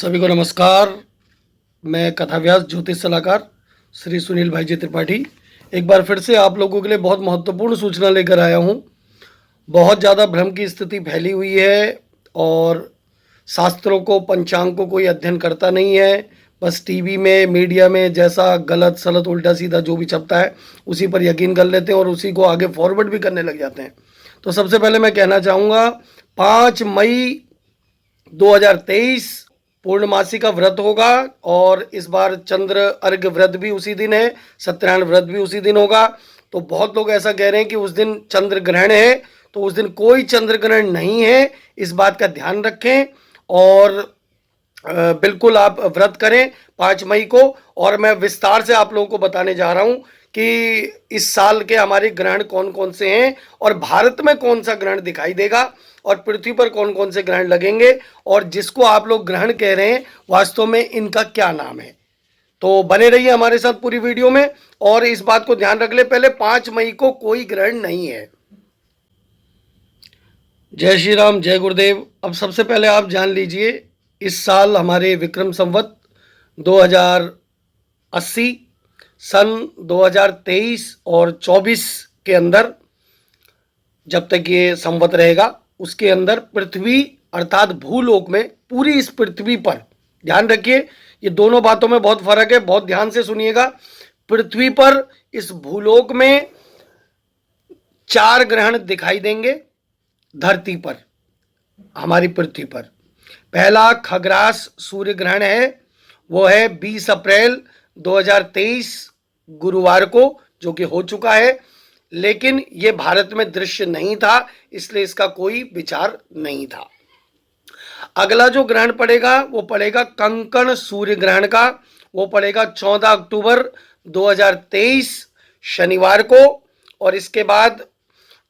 सभी को नमस्कार। मैं कथाव्यास ज्योतिष सलाहकार श्री सुनील भाई जी त्रिपाठी एक बार फिर से आप लोगों के लिए बहुत महत्वपूर्ण सूचना लेकर आया हूँ। बहुत ज़्यादा भ्रम की स्थिति फैली हुई है और शास्त्रों को, पंचांग को कोई अध्ययन करता नहीं है। बस टीवी में, मीडिया में जैसा गलत सलत उल्टा सीधा जो भी छपता है उसी पर यकीन कर लेते हैं और उसी को आगे फॉरवर्ड भी करने लग जाते हैं। तो सबसे पहले मैं कहना चाहूँगा 5 मई 2023 पूर्णमासी का व्रत होगा और इस बार चंद्र अर्घ व्रत भी उसी दिन है, सत्यनारायण व्रत भी उसी दिन होगा। तो बहुत लोग ऐसा कह रहे हैं कि उस दिन चंद्र ग्रहण है, तो उस दिन कोई चंद्र ग्रहण नहीं है। इस बात का ध्यान रखें और बिल्कुल आप व्रत करें 5 मई को। और मैं विस्तार से आप लोगों को बताने जा रहा हूं कि इस साल के हमारे ग्रहण कौन कौन से हैं और भारत में कौन सा ग्रहण दिखाई देगा और पृथ्वी पर कौन कौन से ग्रहण लगेंगे और जिसको आप लोग ग्रहण कह रहे हैं वास्तव में इनका क्या नाम है। तो बने रहिए हमारे साथ पूरी वीडियो में और इस बात को ध्यान रख ले, पहले 5 मई को कोई ग्रहण नहीं है। जय श्री राम, जय गुरुदेव। अब सबसे पहले आप जान लीजिए, इस साल हमारे विक्रम संवत 2080 सन 2023 और 24 के अंदर, जब तक ये संवत रहेगा उसके अंदर पृथ्वी अर्थात भूलोक में, पूरी इस पृथ्वी पर, ध्यान रखिए ये दोनों बातों में बहुत फर्क है, बहुत ध्यान से सुनिएगा। पृथ्वी पर, इस भूलोक में 4 ग्रहण दिखाई देंगे धरती पर, हमारी पृथ्वी पर। पहला खग्रास सूर्य ग्रहण है, वो है 20 अप्रैल 2023 गुरुवार को, जो कि हो चुका है, लेकिन ये भारत में दृश्य नहीं था इसलिए इसका कोई विचार नहीं था। अगला जो ग्रहण पड़ेगा वो पड़ेगा कंकण सूर्य ग्रहण का, वो पड़ेगा 14 अक्टूबर 2023 शनिवार को। और इसके बाद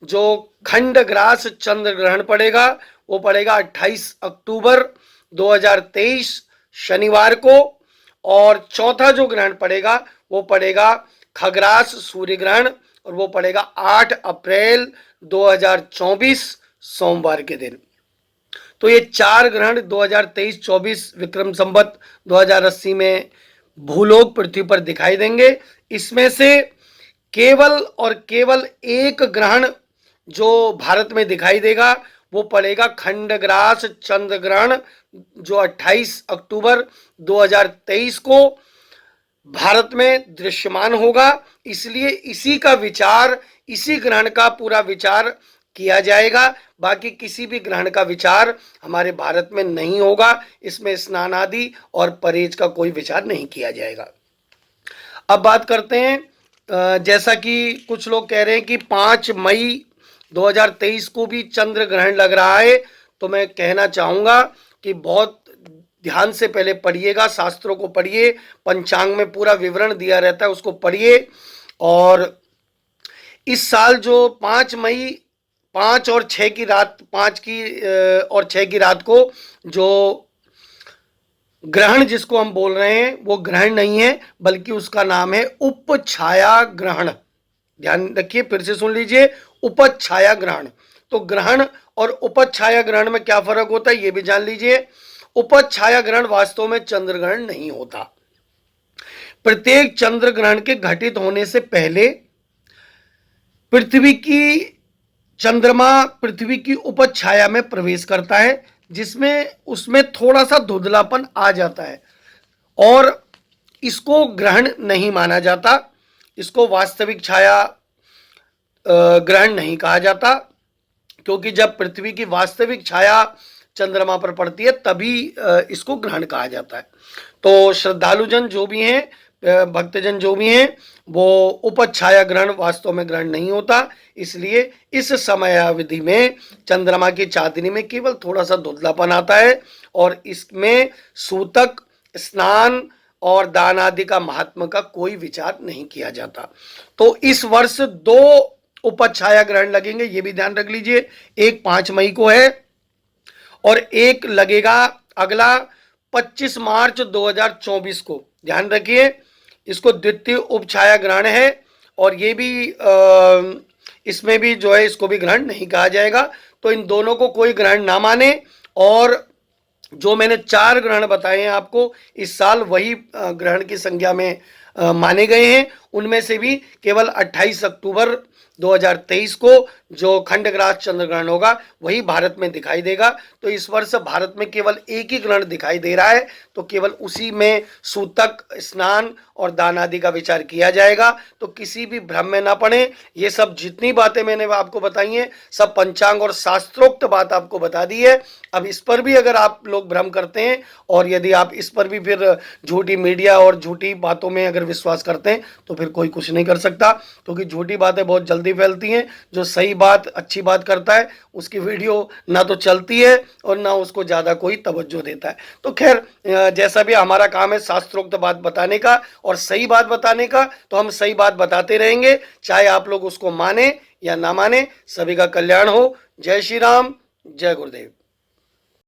जो खंडग्रास चंद्र ग्रहण पड़ेगा वो पड़ेगा 28 अक्टूबर 2023 शनिवार को। और चौथा जो ग्रहण पड़ेगा वो पड़ेगा खग्रास सूर्य ग्रहण और वो पड़ेगा 8 अप्रैल 2024 सोमवार के दिन। तो ये 4 ग्रहण 2023-24 विक्रम संवत 2080 में भूलोक पृथ्वी पर दिखाई देंगे। इसमें से केवल और केवल एक ग्रहण जो भारत में दिखाई देगा वो पड़ेगा खंडग्रास चंद्र ग्रहण, जो 28 अक्टूबर 2023 को भारत में दृश्यमान होगा। इसलिए इसी का विचार, इसी ग्रहण का पूरा विचार किया जाएगा। बाकी किसी भी ग्रहण का विचार हमारे भारत में नहीं होगा। इसमें स्नान आदि और परहेज का कोई विचार नहीं किया जाएगा। अब बात करते हैं, जैसा कि कुछ लोग कह रहे हैं कि 5 मई 2023 को भी चंद्र ग्रहण लग रहा है, तो मैं कहना चाहूँगा कि बहुत ध्यान से पहले पढ़िएगा, शास्त्रों को पढ़िए, पंचांग में पूरा विवरण दिया रहता है उसको पढ़िए। और इस साल जो 5 मई 5 और 6 की रात, 5 की और 6 की रात को जो ग्रहण जिसको हम बोल रहे हैं वो ग्रहण नहीं है, बल्कि उसका नाम है उपछाया ग्रहण। ध्यान रखिए, फिर से सुन लीजिए, उपछाया ग्रहण। तो ग्रहण और उपछाया ग्रहण में क्या फर्क होता है ये भी जान लीजिए। उपछाया ग्रहण वास्तव में चंद्र ग्रहण नहीं होता। प्रत्येक चंद्र ग्रहण के घटित होने से पहले चंद्रमा पृथ्वी की उपछाया में प्रवेश करता है, जिसमें उसमें थोड़ा सा धुंधलापन आ जाता है और इसको ग्रहण नहीं माना जाता। इसको वास्तविक छाया ग्रहण नहीं कहा जाता, क्योंकि जब पृथ्वी की वास्तविक छाया चंद्रमा पर पड़ती है तभी इसको ग्रहण कहा जाता है। तो श्रद्धालुजन जो भी हैं, भक्तजन जो भी हैं, वो उपछाया ग्रहण वास्तव में ग्रहण नहीं होता। इसलिए इस समयावधि में चंद्रमा की चांदनी में केवल थोड़ा सा धुंधलापन आता है और इसमें सूतक, स्नान और दान आदि का महात्मा का कोई विचार नहीं किया जाता। तो इस वर्ष 2 उपछाया ग्रहण लगेंगे, ये भी ध्यान रख लीजिए। एक 5 मई को है और एक लगेगा अगला 25 मार्च 2024 को। ध्यान रखिए, इसको द्वितीय उपछाया ग्रहण है और ये भी इसमें भी जो है इसको भी ग्रहण नहीं कहा जाएगा। तो इन दोनों को कोई ग्रहण ना माने और जो मैंने 4 ग्रहण बताए हैं आपको इस साल, वही ग्रहण की संख्या में माने गए हैं। उनमें से भी केवल 28 अक्टूबर 2023 को जो खंडग्रास चंद्र ग्रहण होगा वही भारत में दिखाई देगा। तो इस वर्ष भारत में केवल एक ही ग्रहण दिखाई दे रहा है, तो केवल उसी में सूतक, स्नान और दान आदि का विचार किया जाएगा। तो किसी भी भ्रम में ना पड़े। ये सब जितनी बातें मैंने आपको बताई हैं सब पंचांग और शास्त्रोक्त बात आपको बता दी है। अब इस पर भी अगर आप लोग भ्रम करते हैं और यदि आप इस पर भी फिर झूठी मीडिया और झूठी बातों में अगर विश्वास करते हैं तो फिर कोई कुछ नहीं कर सकता, क्योंकि झूठी बातें बहुत जल्दी फैलती हैं। जो सही बात, अच्छी बात करता है उसकी वीडियो ना तो चलती है और ना उसको ज़्यादा कोई तवज्जो देता है। तो खैर, जैसा भी हमारा काम है शास्त्रोक्त बात बताने का और सही बात बताने का, तो हम सही बात बताते रहेंगे, चाहे आप लोग उसको माने या ना माने। सभी का कल्याण हो। जय श्री राम, जय गुरुदेव।